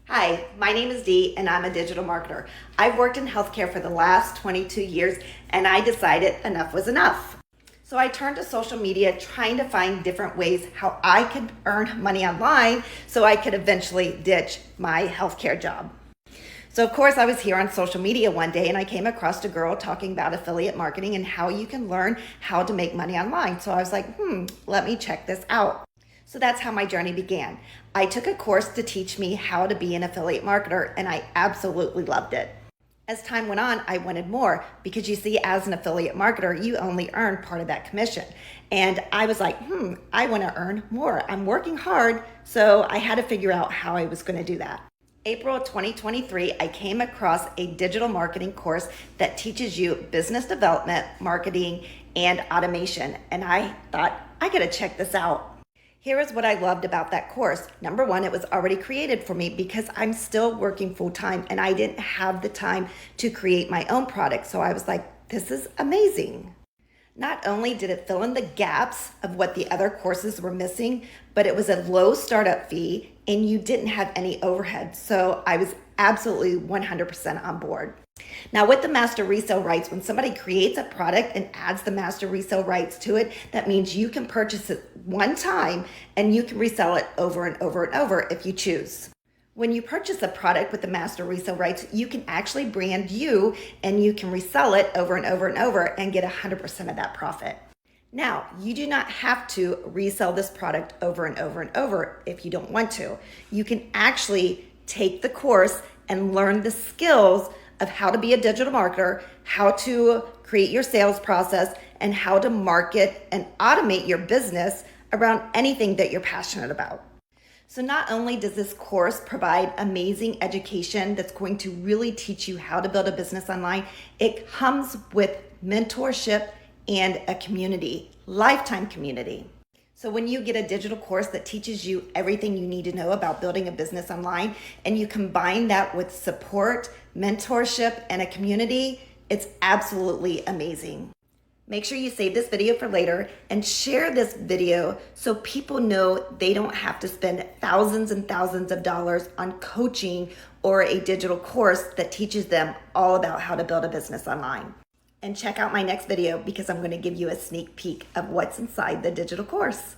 Hi, my name is Dee and I'm a digital marketer. I've worked in healthcare for the last 22 years and I decided enough was enough. So I turned to social media trying to find different ways how I could earn money online so I could eventually ditch my healthcare job. So of course I was here on social media one day and I came across a girl talking about affiliate marketing and how you can learn how to make money online. So I was like, let me check this out. So that's how my journey began. I took a course to teach me how to be an affiliate marketer and I absolutely loved it. As time went on, I wanted more because you see, as an affiliate marketer, you only earn part of that commission. And I was like, I want to earn more. I'm working hard, so I had to figure out how I was going to do that. April 2023, I came across a digital marketing course that teaches you business development, marketing, and automation. And I thought, I gotta check this out. Here is what I loved about that course. Number one, it was already created for me because I'm still working full time and I didn't have the time to create my own product. So I was like, this is amazing. Not only did it fill in the gaps of what the other courses were missing, but it was a low startup fee and you didn't have any overhead. So I was absolutely 100% on board. Now with the master resale rights, when somebody creates a product and adds the master resale rights to it, that means you can purchase it one time and you can resell it over and over and over if you choose. When you purchase a product with the master resale rights, you can actually brand you and you can resell it over and over and over and get 100% of that profit. Now, you do not have to resell this product over and over and over if you don't want to. You can actually take the course and learn the skills of how to be a digital marketer, how to create your sales process, and how to market and automate your business around anything that you're passionate about. So not only does this course provide amazing education that's going to really teach you how to build a business online, it comes with mentorship and a community, lifetime community. So when you get a digital course that teaches you everything you need to know about building a business online, and you combine that with support, mentorship, and a community, it's absolutely amazing. Make sure you save this video for later and share this video so people know they don't have to spend thousands and thousands of dollars on coaching or a digital course that teaches them all about how to build a business online. And check out my next video because I'm going to give you a sneak peek of what's inside the digital course.